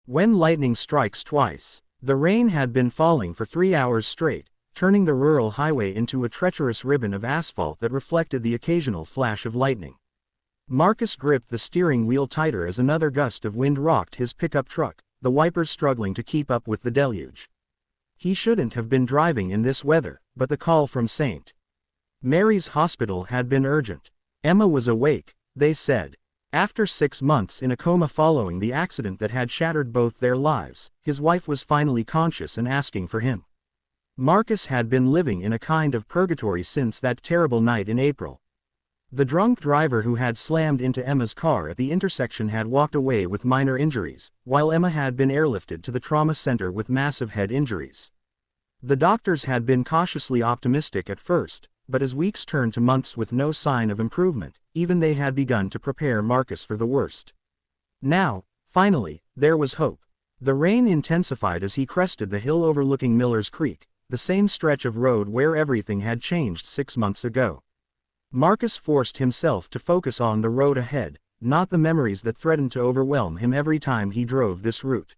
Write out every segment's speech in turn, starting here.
When lightning strikes twice. The rain had been falling for 3 hours straight, turning the rural highway into a treacherous ribbon of asphalt that reflected the occasional flash of lightning. Marcus gripped the steering wheel tighter as another gust of wind rocked his pickup truck, the wipers struggling to keep up with the deluge. He shouldn't have been driving in this weather, but the call from St. Mary's Hospital had been urgent. Emma was awake, they said. After 6 months in a coma following the accident that had shattered both their lives, his wife was finally conscious and asking for him. Marcus had been living in a kind of purgatory since that terrible night in April. The drunk driver who had slammed into Emma's car at the intersection had walked away with minor injuries, while Emma had been airlifted to the trauma center with massive head injuries. The doctors had been cautiously optimistic at first, but as weeks turned to months with no sign of improvement, even they had begun to prepare Marcus for the worst. Now, finally, there was hope. The rain intensified as he crested the hill overlooking Miller's Creek, the same stretch of road where everything had changed 6 months ago. Marcus forced himself to focus on the road ahead, not the memories that threatened to overwhelm him every time he drove this route.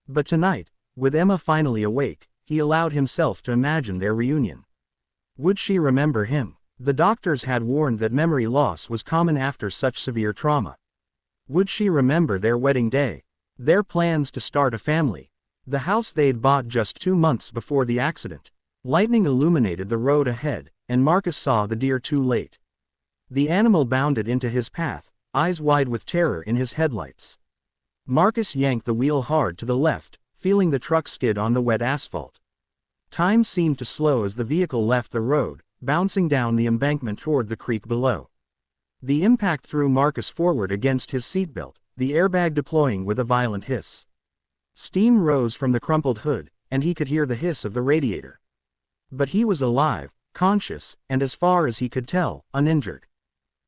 But tonight, with Emma finally awake, he allowed himself to imagine their reunion. Would she remember him? The doctors had warned that memory loss was common after such severe trauma. Would she remember their wedding day? Their plans to start a family? The house they'd bought just 2 months before the accident? Lightning illuminated the road ahead, and Marcus saw the deer too late. The animal bounded into his path, eyes wide with terror in his headlights. Marcus yanked the wheel hard to the left, feeling the truck skid on the wet asphalt. Time seemed to slow as the vehicle left the road, bouncing down the embankment toward the creek below. The impact threw Marcus forward against his seatbelt, the airbag deploying with a violent hiss. Steam rose from the crumpled hood, and he could hear the hiss of the radiator. But he was alive, conscious, and as far as he could tell, uninjured.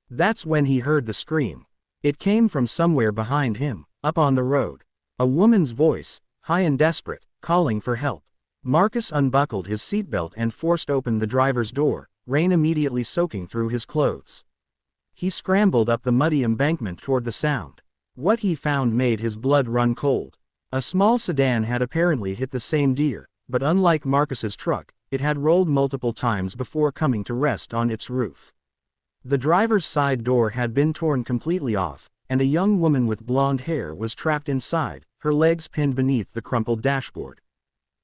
That's when he heard the scream. It came from somewhere behind him, up on the road. A woman's voice, high and desperate, calling for help. Marcus unbuckled his seatbelt and forced open the driver's door, rain immediately soaking through his clothes. He scrambled up the muddy embankment toward the sound. What he found made his blood run cold. A small sedan had apparently hit the same deer, but unlike Marcus's truck, it had rolled multiple times before coming to rest on its roof. The driver's side door had been torn completely off, and a young woman with blonde hair was trapped inside, her legs pinned beneath the crumpled dashboard.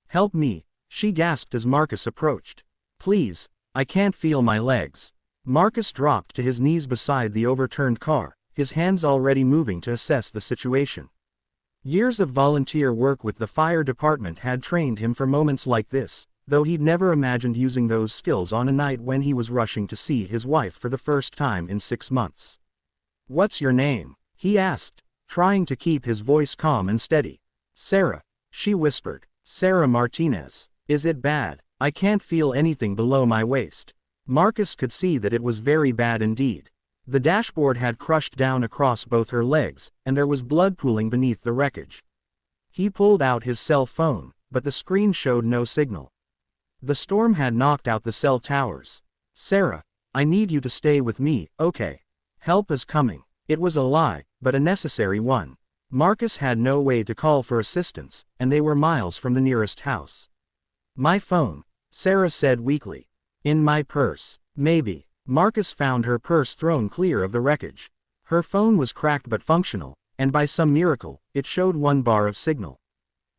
"Help me," she gasped as Marcus approached. "Please, I can't feel my legs." Marcus dropped to his knees beside the overturned car, his hands already moving to assess the situation. Years of volunteer work with the fire department had trained him for moments like this, though he'd never imagined using those skills on a night when he was rushing to see his wife for the first time in 6 months. "What's your name?" he asked, trying to keep his voice calm and steady. "Sarah," she whispered. "Sarah Martinez. Is it bad?" "I can't feel anything below my waist." Marcus could see that it was very bad indeed. The dashboard had crushed down across both her legs, and there was blood pooling beneath the wreckage. He pulled out his cell phone, but the screen showed no signal. The storm had knocked out the cell towers. "Sarah, I need you to stay with me, okay? Help is coming." It was a lie, but a necessary one. Marcus had no way to call for assistance, and they were miles from the nearest house. "My phone," Sarah said weakly. "In my purse." "Maybe." Marcus found her purse thrown clear of the wreckage. Her phone was cracked but functional, and by some miracle, it showed 1 bar of signal.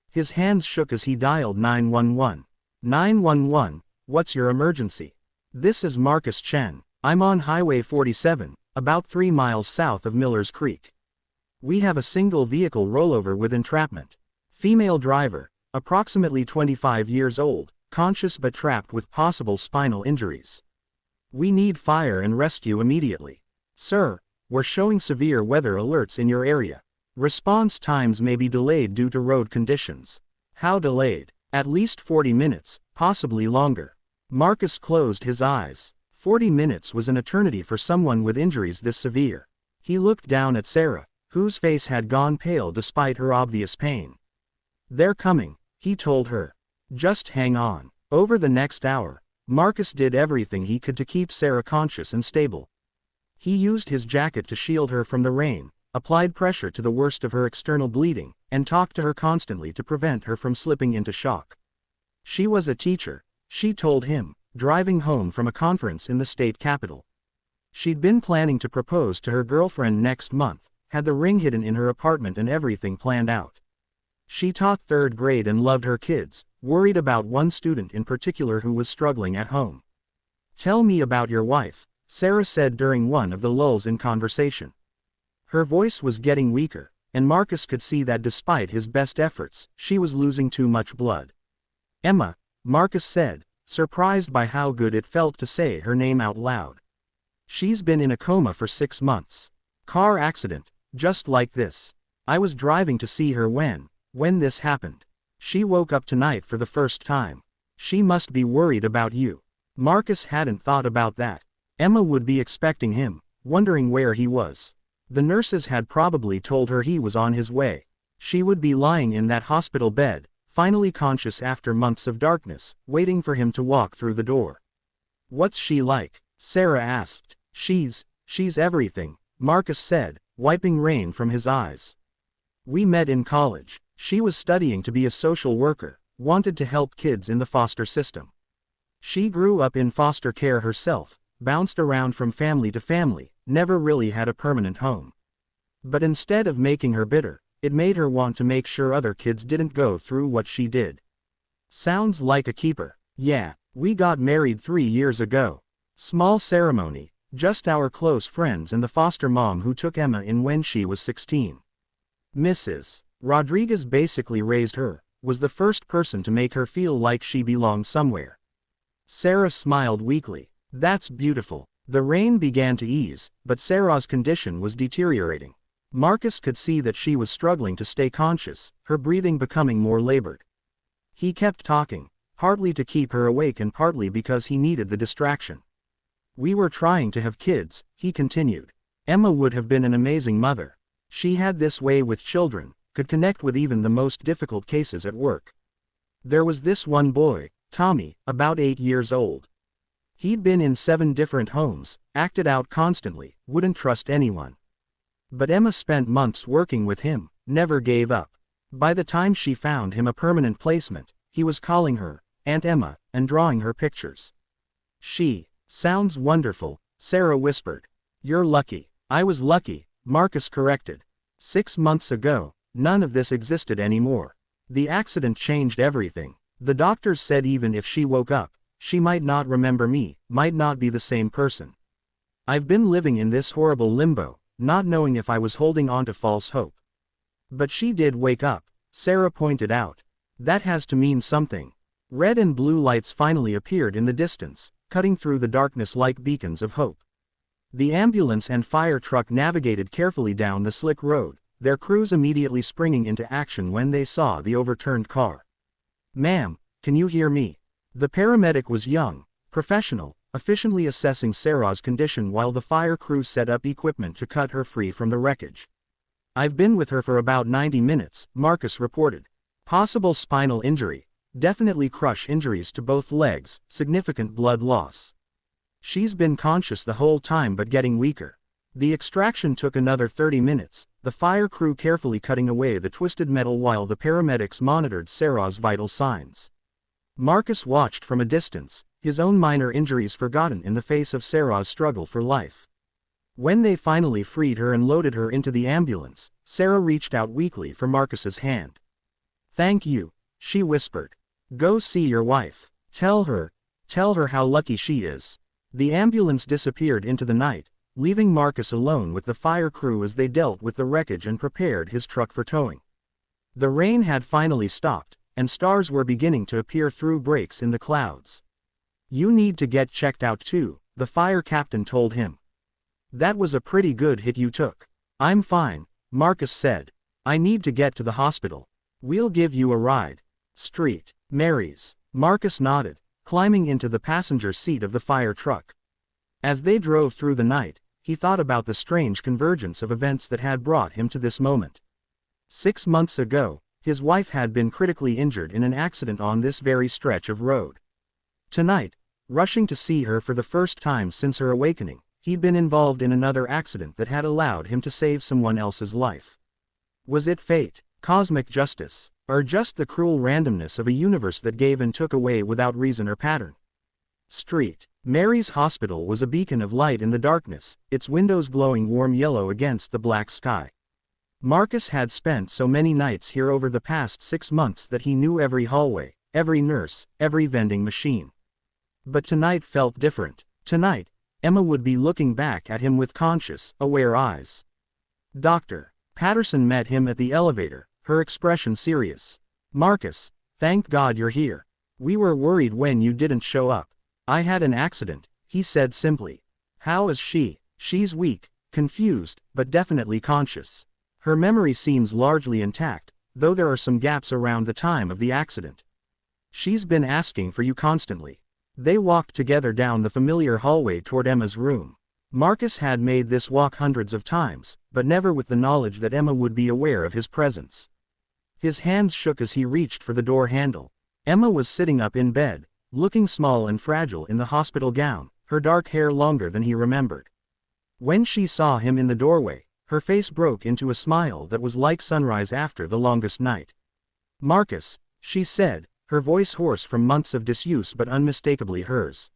His hands shook as he dialed 911. "911, what's your emergency?" "This is Marcus Chen. I'm on Highway 47, about 3 miles south of Miller's Creek. We have a single vehicle rollover with entrapment. Female driver, approximately 25 years old, conscious but trapped with possible spinal injuries. We need fire and rescue immediately. Sir, we're showing severe weather alerts in your area. Response times may be delayed due to road conditions." "How delayed?" "At least 40 minutes, possibly longer." Marcus closed his eyes. 40 minutes was an eternity for someone with injuries this severe. He looked down at Sarah, whose face had gone pale despite her obvious pain. "They're coming," he told her. "Just hang on." Over the next hour, Marcus did everything he could to keep Sarah conscious and stable. He used his jacket to shield her from the rain, applied pressure to the worst of her external bleeding, and talked to her constantly to prevent her from slipping into shock. She was a teacher, she told him, driving home from a conference in the state capital. She'd been planning to propose to her girlfriend next month, had the ring hidden in her apartment and everything planned out. She taught third grade and loved her kids, worried about one student in particular who was struggling at home. "Tell me about your wife," Sarah said during one of the lulls in conversation. Her voice was getting weaker, and Marcus could see that despite his best efforts, she was losing too much blood. "Emma," Marcus said, surprised by how good it felt to say her name out loud. "She's been in a coma for 6 months. Car accident, just like this. I was driving to see her when this happened. She woke up tonight for the first time. She must be worried about you." Marcus hadn't thought about that. Emma would be expecting him, wondering where he was. The nurses had probably told her he was on his way. She would be lying in that hospital bed, finally conscious after months of darkness, waiting for him to walk through the door. "What's she like?" Sarah asked. She's everything," Marcus said, wiping rain from his eyes. "We met in college. She was studying to be a social worker, wanted to help kids in the foster system. She grew up in foster care herself, bounced around from family to family, never really had a permanent home. But instead of making her bitter, it made her want to make sure other kids didn't go through what she did." "Sounds like a keeper." "Yeah, we got married 3 years ago. Small ceremony, just our close friends and the foster mom who took Emma in when she was 16. Mrs. Rodriguez basically raised her, was the first person to make her feel like she belonged somewhere." Sarah smiled weakly. "That's beautiful." The rain began to ease, but Sarah's condition was deteriorating. Marcus could see that she was struggling to stay conscious, her breathing becoming more labored. He kept talking, partly to keep her awake and partly because he needed the distraction. "We were trying to have kids," he continued. "Emma would have been an amazing mother. She had this way with children, could connect with even the most difficult cases at work. There was this one boy, Tommy, about 8 years old. He'd been in 7 different homes, acted out constantly, wouldn't trust anyone. But Emma spent months working with him, never gave up. By the time she found him a permanent placement, he was calling her Aunt Emma, and drawing her pictures." "She sounds wonderful," Sarah whispered. "You're lucky." "I was lucky," Marcus corrected. 6 months ago, none of this existed anymore. The accident changed everything. The doctors said even if she woke up, she might not remember me, might not be the same person. I've been living in this horrible limbo, not knowing if I was holding on to false hope. But she did wake up," Sarah pointed out. "That has to mean something." Red and blue lights finally appeared in the distance, cutting through the darkness like beacons of hope. The ambulance and fire truck navigated carefully down the slick road, their crews immediately springing into action when they saw the overturned car. "Ma'am, can you hear me?" The paramedic was young, professional, efficiently assessing Sarah's condition while the fire crew set up equipment to cut her free from the wreckage. "I've been with her for about 90 minutes, Marcus reported. "Possible spinal injury. Definitely crush injuries to both legs, significant blood loss. She's been conscious the whole time but getting weaker." The extraction took another 30 minutes, the fire crew carefully cutting away the twisted metal while the paramedics monitored Sarah's vital signs. Marcus watched from a distance, his own minor injuries forgotten in the face of Sarah's struggle for life. When they finally freed her and loaded her into the ambulance, Sarah reached out weakly for Marcus's hand. "Thank you," she whispered. "Go see your wife. Tell her how lucky she is." The ambulance disappeared into the night, leaving Marcus alone with the fire crew as they dealt with the wreckage and prepared his truck for towing. The rain had finally stopped, and stars were beginning to appear through breaks in the clouds. "You need to get checked out too," the fire captain told him. "That was a pretty good hit you took." "I'm fine," Marcus said. "I need to get to the hospital. We'll give you a ride." "Street Mary's," Marcus nodded, climbing into the passenger seat of the fire truck. As they drove through the night, he thought about the strange convergence of events that had brought him to this moment. 6 months ago, his wife had been critically injured in an accident on this very stretch of road. Tonight, rushing to see her for the first time since her awakening, He'd been involved in another accident that had allowed him to save someone else's life. Was it fate, cosmic justice, or just the cruel randomness of a universe that gave and took away without reason or pattern? Street. Mary's Hospital was a beacon of light in the darkness, its windows glowing warm yellow against the black sky. Marcus had spent so many nights here over the past 6 months that he knew every hallway, every nurse, every vending machine. But tonight felt different. Tonight, Emma would be looking back at him with conscious, aware eyes. Dr. Patterson met him at the elevator, her expression serious. "Marcus, thank God you're here. We were worried when you didn't show up." "I had an accident," he said simply. "How is she?" "She's weak, confused, but definitely conscious. Her memory seems largely intact, though there are some gaps around the time of the accident. She's been asking for you constantly." They walked together down the familiar hallway toward Emma's room. Marcus had made this walk hundreds of times, but never with the knowledge that Emma would be aware of his presence. His hands shook as he reached for the door handle. Emma was sitting up in bed, looking small and fragile in the hospital gown, her dark hair longer than he remembered. When she saw him in the doorway, her face broke into a smile that was like sunrise after the longest night. "Marcus," she said, her voice hoarse from months of disuse but unmistakably hers.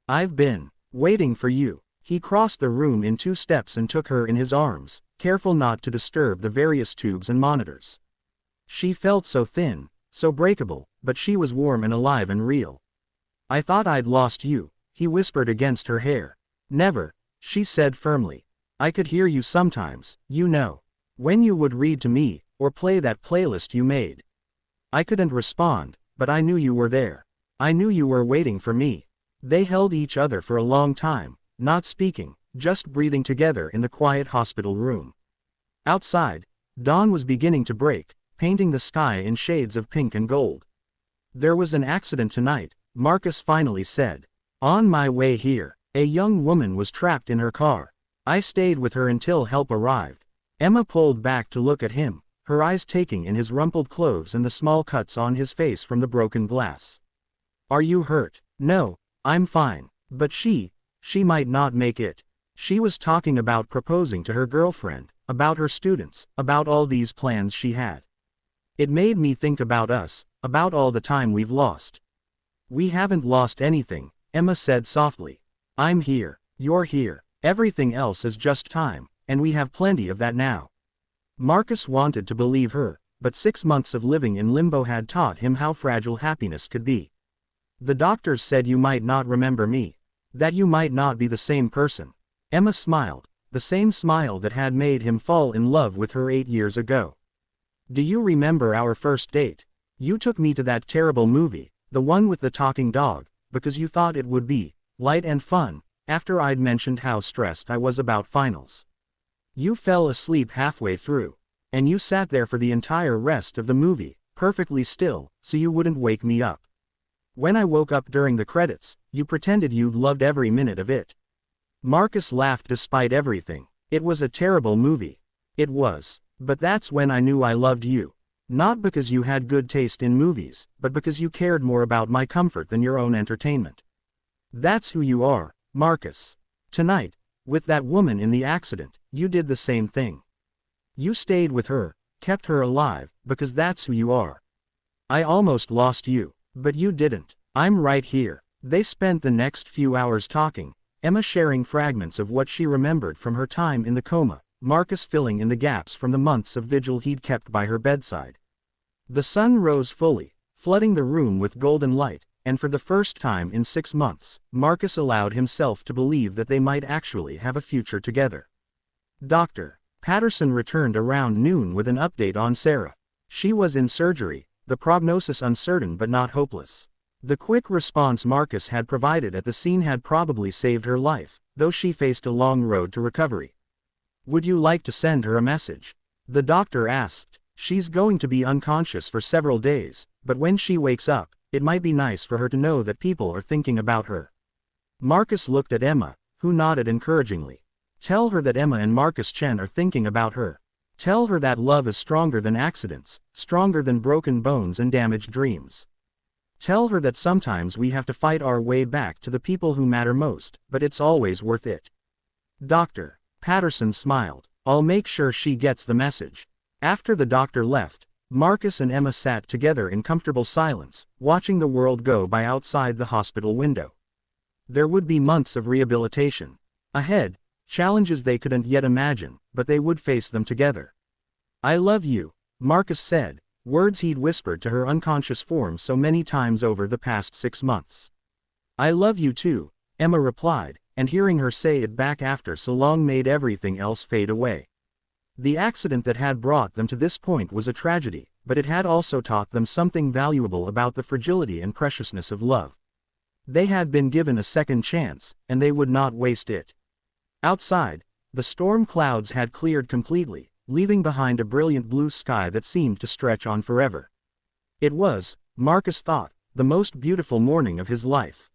"I've been waiting for you." He crossed the room in 2 steps and took her in his arms, careful not to disturb the various tubes and monitors. She felt so thin, so breakable, but she was warm and alive and real. "I thought I'd lost you," he whispered against her hair. "Never," she said firmly. "I could hear you sometimes, you know. When you would read to me, or play that playlist you made. I couldn't respond, but I knew you were there. I knew you were waiting for me." They held each other for a long time, not speaking, just breathing together in the quiet hospital room. Outside, dawn was beginning to break, painting the sky in shades of pink and gold. "There was an accident tonight," Marcus finally said. "On my way here, a young woman was trapped in her car. I stayed with her until help arrived." Emma pulled back to look at him, her eyes taking in his rumpled clothes and the small cuts on his face from the broken glass. "Are you hurt?" "No, I'm fine. But she might not make it." She was talking about proposing to her girlfriend, about her students, about all these plans she had. "It made me think about us, about all the time we've lost." "We haven't lost anything," Emma said softly. "I'm here, you're here, everything else is just time, and we have plenty of that now." Marcus wanted to believe her, but 6 months of living in limbo had taught him how fragile happiness could be. "The doctors said you might not remember me. That you might not be the same person." Emma smiled, the same smile that had made him fall in love with her 8 years ago. "Do you remember our first date? You took me to that terrible movie, the one with the talking dog, because you thought it would be light and fun, after I'd mentioned how stressed I was about finals. You fell asleep halfway through, and you sat there for the entire rest of the movie, perfectly still, so you wouldn't wake me up. When I woke up during the credits, you pretended you'd loved every minute of it." Marcus laughed despite everything. "It was a terrible movie. It was. But that's when I knew I loved you. Not because you had good taste in movies, but because you cared more about my comfort than your own entertainment. That's who you are, Marcus. Tonight, with that woman in the accident, you did the same thing. You stayed with her, kept her alive, because that's who you are. I almost lost you, but you didn't. I'm right here." They spent the next few hours talking, Emma sharing fragments of what she remembered from her time in the coma, Marcus filling in the gaps from the months of vigil he'd kept by her bedside. The sun rose fully, flooding the room with golden light, and for the first time in 6 months, Marcus allowed himself to believe that they might actually have a future together. Dr. Patterson returned around noon with an update on Sarah. She was in surgery, the prognosis uncertain but not hopeless. The quick response Marcus had provided at the scene had probably saved her life, though she faced a long road to recovery. "Would you like to send her a message?" the doctor asked. "She's going to be unconscious for several days, but when she wakes up, it might be nice for her to know that people are thinking about her." Marcus looked at Emma, who nodded encouragingly. "Tell her that Emma and Marcus Chen are thinking about her. Tell her that love is stronger than accidents, stronger than broken bones and damaged dreams. Tell her that sometimes we have to fight our way back to the people who matter most, but it's always worth it." Doctor. Patterson smiled. I'll make sure she gets the message. After the doctor left, Marcus and Emma sat together in comfortable silence, watching the world go by outside the hospital window. There would be months of rehabilitation ahead, challenges they couldn't yet imagine, but they would face them together. I love you, Marcus said, words he'd whispered to her unconscious form so many times over the past 6 months. I love you too, Emma replied, and hearing her say it back after so long made everything else fade away. The accident that had brought them to this point was a tragedy, but it had also taught them something valuable about the fragility and preciousness of love. They had been given a second chance, and they would not waste it. Outside, the storm clouds had cleared completely, leaving behind a brilliant blue sky that seemed to stretch on forever. It was, Marcus thought, the most beautiful morning of his life.